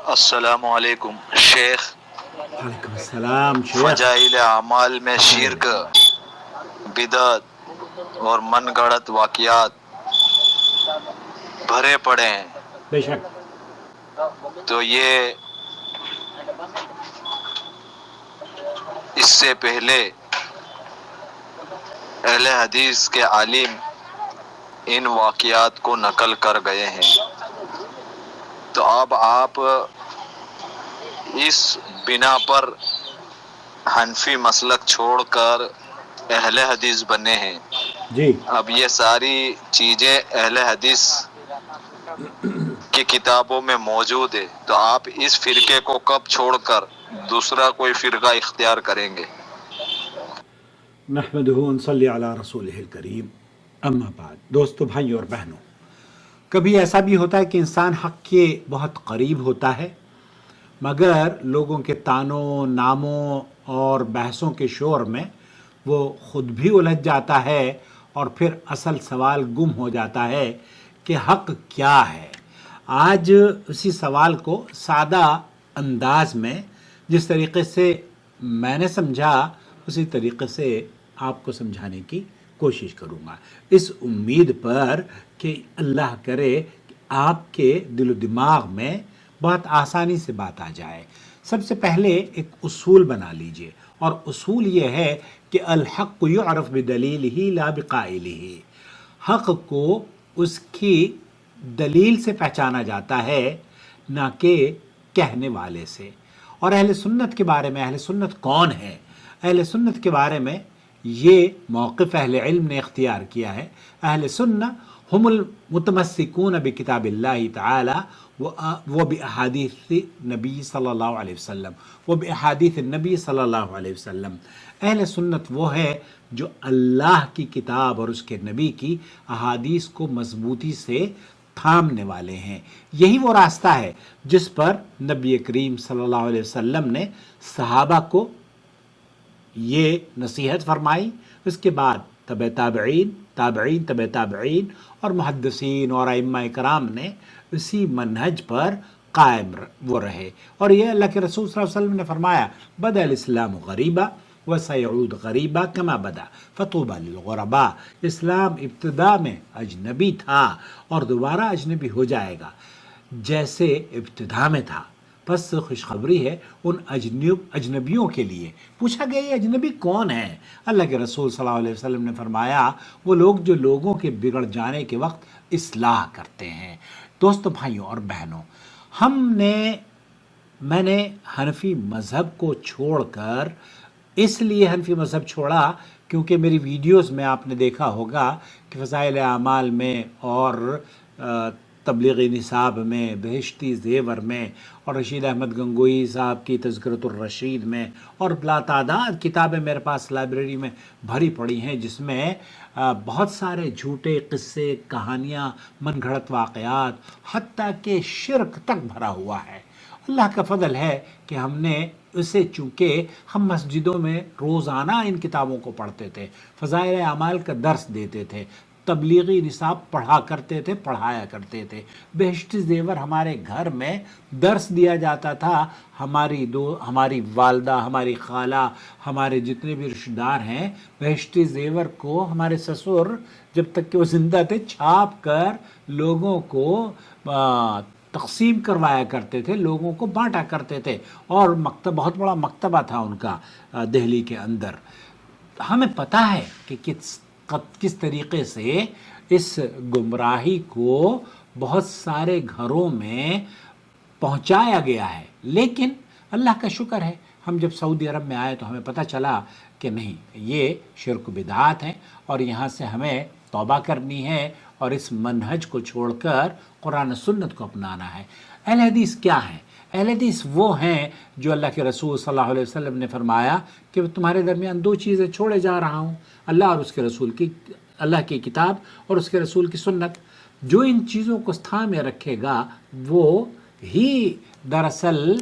السلام علیکم شیخ، وعلیکم السلام شیخ. فضائل اعمال میں بتائیں. شرک، بدعت اور من گھڑت واقعات بھرے پڑے ہیں، بے شک. تو یہ اس سے پہلے اہل حدیث کے عالم ان واقعات کو نقل کر گئے ہیں، تو اب آپ اس بنا پر حنفی مسلک چھوڑ کر اہل حدیث بنے ہیں. جی. اب یہ ساری چیزیں اہل حدیث کی کتابوں میں موجود ہے، تو آپ اس فرقے کو کب چھوڑ کر دوسرا کوئی فرقہ اختیار کریں گے؟ نحمدہ ونصلی علی رسولہ الکریم. اما بعد، دوستو، بھائیوں اور بہنوں، کبھی ایسا بھی ہوتا ہے کہ انسان حق کے بہت قریب ہوتا ہے، مگر لوگوں کے طعنوں، ناموں اور بحثوں کے شور میں وہ خود بھی الجھ جاتا ہے، اور پھر اصل سوال گم ہو جاتا ہے کہ حق کیا ہے. آج اسی سوال کو سادہ انداز میں، جس طریقے سے میں نے سمجھا، اسی طریقے سے آپ کو سمجھانے کی کوشش کروں گا، اس امید پر کہ اللہ کرے کہ آپ کے دل و دماغ میں بہت آسانی سے بات آ جائے. سب سے پہلے ایک اصول بنا لیجئے، اور اصول یہ ہے کہ الحق یعرف بدلیلہ لا بقائلہ. حق کو اس کی دلیل سے پہچانا جاتا ہے، نہ کہ کہنے والے سے. اور اہل سنت کے بارے میں، اہل سنت کون ہے؟ اہل سنت کے بارے میں یہ موقف اہل علم نے اختیار کیا ہے. اہل سنت ہم المتمسکون بکتاب اللہ تعالی و باحادیث نبی صلی اللہ علیہ وسلم و باحادیث النبی صلی اللہ علیہ وسلم. اہل سنت وہ ہے جو اللہ کی کتاب اور اس کے نبی کی احادیث کو مضبوطی سے تھامنے والے ہیں. یہی وہ راستہ ہے جس پر نبی کریم صلی اللہ علیہ وسلم نے صحابہ کو یہ نصیحت فرمائی. اس کے بعد تبع تابعین، تابعین تبع تابعین اور محدثین اور ائمہ کرام نے اسی منہج پر قائم وہ رہے. اور یہ اللہ کے رسول صلی اللہ علیہ وسلم نے فرمایا، بدأ الاسلام غریبا وسیعود غریبا کما بدا فطوبى للغرباء. اسلام ابتدا میں اجنبی تھا اور دوبارہ اجنبی ہو جائے گا جیسے ابتدا میں تھا. بس خوشخبری ہے ان اجنبیوں کے لیے. پوچھا گیا یہ اجنبی کون ہے؟ اللہ کے رسول صلی اللہ علیہ وسلم نے فرمایا، وہ لوگ جو لوگوں کے بگڑ جانے کے وقت اصلاح کرتے ہیں. دوستو، بھائیوں اور بہنوں، میں نے حنفی مذہب کو چھوڑ کر، اس لیے حنفی مذہب چھوڑا کیونکہ میری ویڈیوز میں آپ نے دیکھا ہوگا کہ فضائل اعمال میں اور تبلیغی نصاب میں، بہشتی زیور میں، اور رشید احمد گنگوئی صاحب کی تذکرۃ الرشید میں، اور بلا تعداد کتابیں میرے پاس لائبریری میں بھری پڑی ہیں جس میں بہت سارے جھوٹے قصے، کہانیاں، من گھڑت واقعات، حتیٰ کہ شرک تک بھرا ہوا ہے. اللہ کا فضل ہے کہ ہم نے اسے، چونکہ ہم مسجدوں میں روزانہ ان کتابوں کو پڑھتے تھے، فضائل اعمال کا درس دیتے تھے، تبلیغی نصاب پڑھا کرتے تھے، پڑھایا کرتے تھے، بہشتی زیور ہمارے گھر میں درس دیا جاتا تھا. ہماری والدہ، ہماری خالہ، ہمارے جتنے بھی رشتہ دار ہیں، بہشتی زیور کو ہمارے سسر جب تک کہ وہ زندہ تھے چھاپ کر لوگوں کو تقسیم کروایا کرتے تھے، لوگوں کو بانٹا کرتے تھے. اور بہت بڑا مکتبہ تھا ان کا دہلی کے اندر. ہمیں پتہ ہے کہ کس طریقے سے اس گمراہی کو بہت سارے گھروں میں پہنچایا گیا ہے. لیکن اللہ کا شکر ہے، ہم جب سعودی عرب میں آئے تو ہمیں پتہ چلا کہ نہیں، یہ شرک و بدعات ہیں، اور یہاں سے ہمیں توبہ کرنی ہے اور اس منہج کو چھوڑ کر قرآن و سنت کو اپنانا ہے. اہل حدیث کیا ہیں؟ اہل حدیث وہ ہیں جو اللہ کے رسول صلی اللہ علیہ وسلم نے فرمایا کہ تمہارے درمیان دو چیزیں چھوڑے جا رہا ہوں، اللہ اور اس کے رسول کی، اللہ کی کتاب اور اس کے رسول کی سنت. جو ان چیزوں کو تھامے رکھے گا وہ ہی دراصل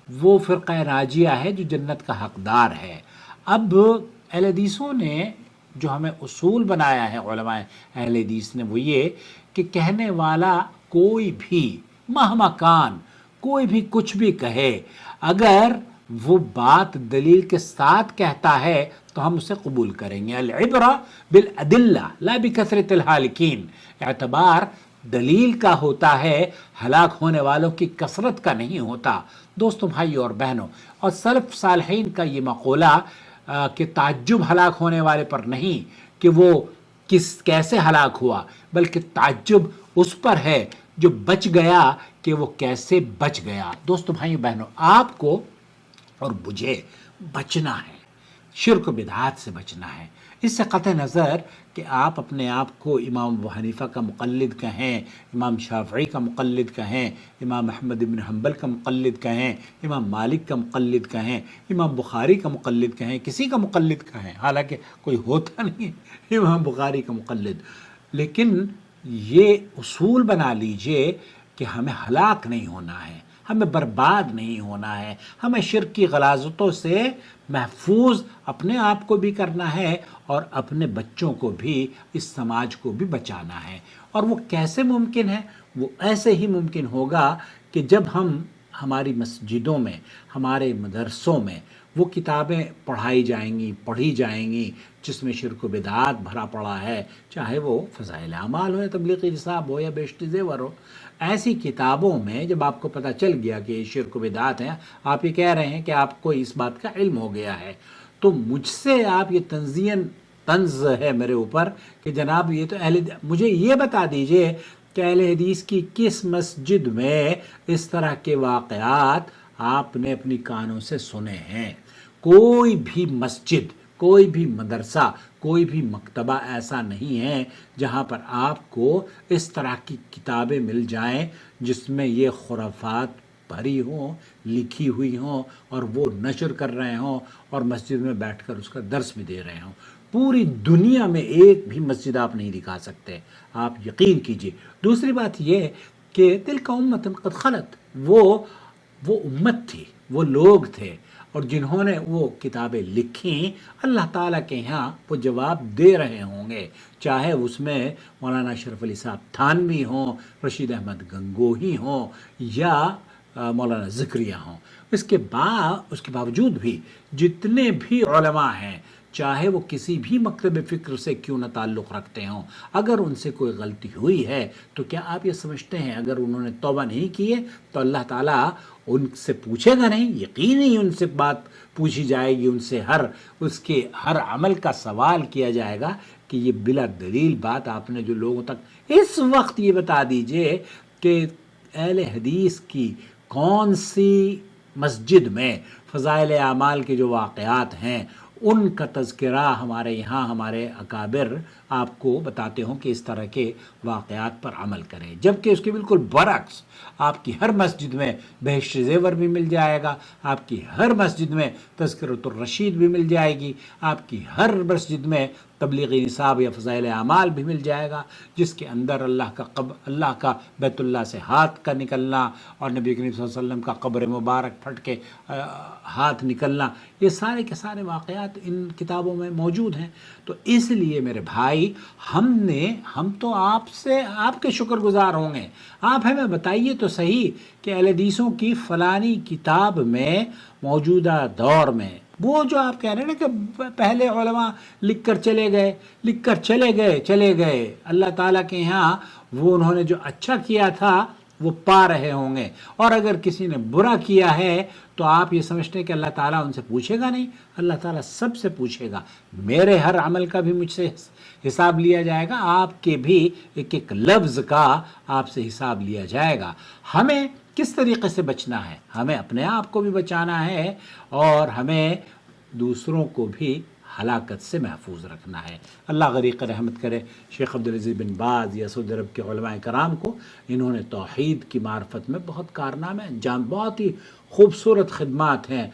وہ فرقہ ناجیہ ہے جو جنت کا حقدار ہے. اب اہل حدیثوں نے جو ہمیں اصول بنایا ہے، علماء اہل حدیث نے، وہ یہ کہ کہنے والا کوئی بھی مہما کان، کوئی بھی کچھ بھی کہے، اگر وہ بات دلیل کے ساتھ کہتا ہے تو ہم اسے قبول کریں گے۔ العبرہ بالادلہ لا بکثرت الحالکین، اعتبار دلیل کا ہوتا ہے، ہلاک ہونے والوں کی کثرت کا نہیں ہوتا۔ دوستوں، بھائیوں اور بہنوں، اور سلف صالحین کا یہ مقولہ کہ تعجب ہلاک ہونے والے پر نہیں کہ وہ کیسے ہلاک ہوا، بلکہ تعجب اس پر ہے جو بچ گیا کہ وہ کیسے بچ گیا۔ دوستوں، بھائیوں بہنوں، آپ کو اور مجھے بچنا ہے، شرک و بدعات سے بچنا ہے۔ اس سے قطع نظر کہ آپ اپنے آپ کو امام ابو حنیفہ کا مقلد کہیں، امام شافعی کا مقلد کہیں، امام احمد بن حنبل کا مقلد کہیں، امام مالک کا مقلد کہیں، امام بخاری کا مقلد کہیں، کسی کا مقلد کہیں، حالانکہ کوئی ہوتا نہیں ہے امام بخاری کا مقلد، لیکن یہ اصول بنا لیجئے کہ ہمیں ہلاک نہیں ہونا ہے، ہمیں برباد نہیں ہونا ہے، ہمیں شرک کی غلاظتوں سے محفوظ اپنے آپ کو بھی کرنا ہے اور اپنے بچوں کو بھی، اس سماج کو بھی بچانا ہے۔ اور وہ کیسے ممکن ہے؟ وہ ایسے ہی ممکن ہوگا کہ جب ہم ہماری مسجدوں میں، ہمارے مدرسوں میں وہ کتابیں پڑھائی جائیں گی جس میں شرک و بدعات بھرا پڑا ہے، چاہے وہ فضائل اعمال ہو یا تبلیغی نصاب ہو یا بیشت زیور ہو۔ ایسی کتابوں میں جب آپ کو پتہ چل گیا کہ یہ شرک و بدعات ہیں، آپ یہ کہہ رہے ہیں کہ آپ کو اس بات کا علم ہو گیا ہے، تو مجھ سے آپ یہ طنز ہے میرے اوپر کہ جناب یہ تو مجھے یہ بتا دیجئے کہ اہل حدیث کی کس مسجد میں اس طرح کے واقعات آپ نے اپنی کانوں سے سنے ہیں؟ کوئی بھی مسجد، کوئی بھی مدرسہ، کوئی بھی مکتبہ ایسا نہیں ہے جہاں پر آپ کو اس طرح کی کتابیں مل جائیں جس میں یہ خرافات بھری ہوں، لکھی ہوئی ہوں، اور وہ نشر کر رہے ہوں اور مسجد میں بیٹھ کر اس کا درس بھی دے رہے ہوں۔ پوری دنیا میں ایک بھی مسجد آپ نہیں دکھا سکتے، آپ یقین کیجئے۔ دوسری بات یہ کہ تلک امۃ قد خلت، وہ امت تھی، وہ لوگ تھے، اور جنہوں نے وہ کتابیں لکھیں اللہ تعالیٰ کے ہاں وہ جواب دے رہے ہوں گے، چاہے اس میں مولانا اشرف علی صاحب تھانوی ہوں، رشید احمد گنگوہی ہوں یا مولانا زکریہ ہوں۔ اس کے باوجود بھی جتنے بھی علماء ہیں، چاہے وہ کسی بھی مکتب فکر سے کیوں نہ تعلق رکھتے ہوں، اگر ان سے کوئی غلطی ہوئی ہے تو کیا آپ یہ سمجھتے ہیں اگر انہوں نے توبہ نہیں کی ہے تو اللہ تعالیٰ ان سے پوچھے گا نہیں؟ یقینی ان سے بات پوچھی جائے گی، ان سے اس کے ہر عمل کا سوال کیا جائے گا کہ یہ بلا دلیل بات آپ نے جو لوگوں تک اس وقت یہ بتا دیجئے کہ اہل حدیث کی کون سی مسجد میں فضائل اعمال کے جو واقعات ہیں ان کا تذکرہ ہمارے یہاں ہمارے اکابر آپ کو بتاتے ہوں کہ اس طرح کے واقعات پر عمل کریں، جبکہ اس کے بالکل برعکس آپ کی ہر مسجد میں بہشت زیور بھی مل جائے گا، آپ کی ہر مسجد میں تذکرۃ الرشید بھی مل جائے گی، آپ کی ہر مسجد میں تبلیغی نصاب یا فضائل اعمال بھی مل جائے گا، جس کے اندر اللہ کا بیت اللہ سے ہاتھ کا نکلنا اور نبی کریم صلی اللہ علیہ وسلم کا قبر مبارک پھٹ کے ہاتھ نکلنا، یہ سارے کے سارے واقعات ان کتابوں میں موجود ہیں۔ تو اس لیے میرے بھائی ہم تو آپ کے شکر گزار ہوں گے، آپ ہمیں بتائیے تو صحیح کہ اہل حدیثوں کی فلانی کتاب میں موجودہ دور میں وہ جو آپ کہہ رہے ہیں نا کہ پہلے علماء لکھ کر چلے گئے اللہ تعالیٰ کے ہاں وہ انہوں نے جو اچھا کیا تھا وہ پا رہے ہوں گے، اور اگر کسی نے برا کیا ہے تو آپ یہ سمجھتے ہیں کہ اللہ تعالیٰ ان سے پوچھے گا نہیں؟ اللہ تعالیٰ سب سے پوچھے گا، میرے ہر عمل کا بھی مجھ سے حساب لیا جائے گا، آپ کے بھی ایک ایک لفظ کا آپ سے حساب لیا جائے گا۔ ہمیں کس طریقے سے بچنا ہے؟ ہمیں اپنے آپ کو بھی بچانا ہے اور ہمیں دوسروں کو بھی ہلاکت سے محفوظ رکھنا ہے۔ اللہ غریق رحمت کرے شیخ عبدالعزیز بن باز یا سعودی عرب کے علماء کرام کو، انہوں نے توحید کی معرفت میں بہت کارنامے انجام، بہت ہی خوبصورت خدمات ہیں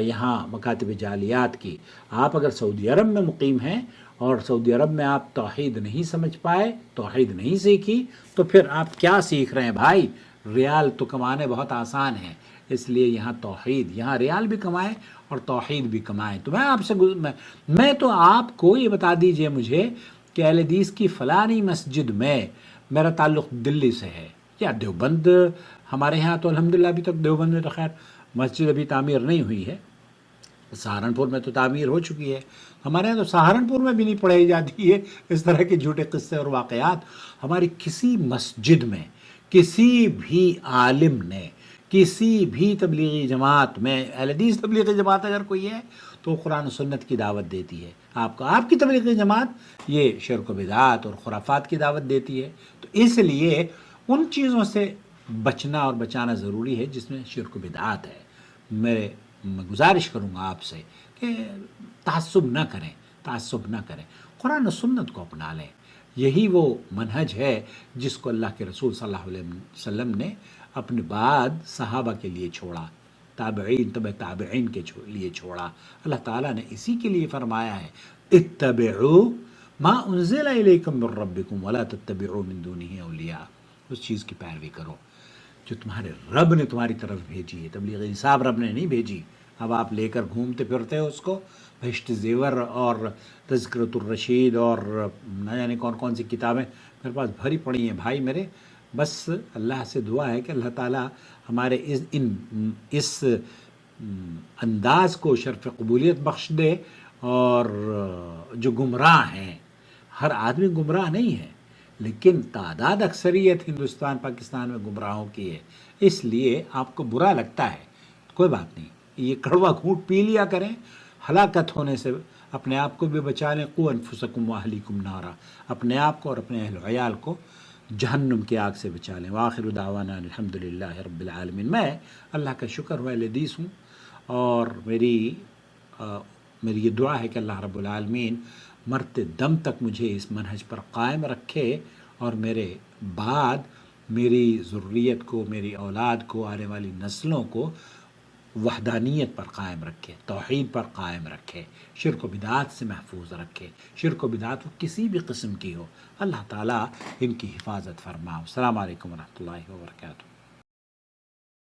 یہاں مکاتب جعلیات کی۔ آپ اگر سعودی عرب میں مقیم ہیں اور سعودی عرب میں آپ توحید نہیں سمجھ پائے، توحید نہیں سیکھی، تو پھر آپ کیا سیکھ رہے ہیں بھائی؟ ریال تو کمانے بہت آسان ہیں، اس لیے یہاں توحید، یہاں ریال بھی کمائیں اور توحید بھی کمائیں۔ تو میں تو آپ کو یہ بتا دیجئے مجھے کہ اہل حدیث کی فلانی مسجد میں، میرا تعلق دلی سے ہے یا دیوبند ہمارے ہاں تو الحمدللہ ابھی تک دیوبند میں تو خیر مسجد ابھی تعمیر نہیں ہوئی ہے، سہارنپور میں تو تعمیر ہو چکی ہے، ہمارے یہاں تو سہارنپور میں بھی نہیں پڑھائی جاتی ہے اس طرح کے جھوٹے قصے اور واقعات۔ ہماری کسی مسجد میں کسی بھی عالم نے، کسی بھی تبلیغی جماعت میں، اہل حدیث تبلیغی جماعت اگر کوئی ہے تو قرآن و سنت کی دعوت دیتی ہے۔ آپ کی تبلیغی جماعت یہ شرک و بدعات اور خرافات کی دعوت دیتی ہے، تو اس لیے ان چیزوں سے بچنا اور بچانا ضروری ہے جس میں شرک و بدعات ہے۔ میں گزارش کروں گا آپ سے کہ تعصب نہ کریں، تعصب نہ کریں، قرآن و سنت کو اپنا لیں۔ یہی وہ منہج ہے جس کو اللہ کے رسول صلی اللہ علیہ وسلم نے اپنے بعد صحابہ کے لیے چھوڑا، تابعین، تبع تابعین کے لیے چھوڑا۔ اللہ تعالیٰ نے اسی کے لیے فرمایا ہے اتبعوا ما انزل الیکم من ربکم ولا تتبعوا من دونہ اولیاء، اس چیز کی پیروی کرو جو تمہارے رب نے تمہاری طرف بھیجی ہے۔ تبلیغ انصاف رب نے نہیں بھیجی، اب آپ لے کر گھومتے پھرتے ہو اس کو۔ بہشت زیور اور تذکرۃ الرشید اور نہ جانے کون کون سی کتابیں میرے پاس بھری پڑی ہیں بھائی میرے۔ بس اللہ سے دعا ہے کہ اللہ تعالیٰ ہمارے اس انداز کو شرف قبولیت بخش دے، اور جو گمراہ ہیں، ہر آدمی گمراہ نہیں ہے لیکن تعداد اکثریت ہندوستان پاکستان میں گمراہوں کی ہے، اس لیے آپ کو برا لگتا ہے، کوئی بات نہیں، یہ کڑوا گھونٹ پی لیا کریں، ہلاکت ہونے سے اپنے آپ کو بھی بچا لیں۔ قوا انفسکم واہلیکم نارا، اپنے آپ کو اور اپنے اہل و عیال کو جہنم کی آگ سے بچا لیں۔ وآخر دعوانا الحمدللہ رب العالمین۔ میں اللہ کا شکر و اہل حدیث ہوں، اور میری یہ دعا ہے کہ اللہ رب العالمین مرتے دم تک مجھے اس منہج پر قائم رکھے، اور میرے بعد میری ذریت کو، میری اولاد کو، آنے والی نسلوں کو وحدانیت پر قائم رکھے، توحید پر قائم رکھے، شرک و بدعات سے محفوظ رکھے۔ شرک و بدعات وہ کسی بھی قسم کی ہو، اللہ تعالیٰ ان کی حفاظت فرماؤ۔ السلام علیکم ورحمۃ اللہ وبرکاتہ۔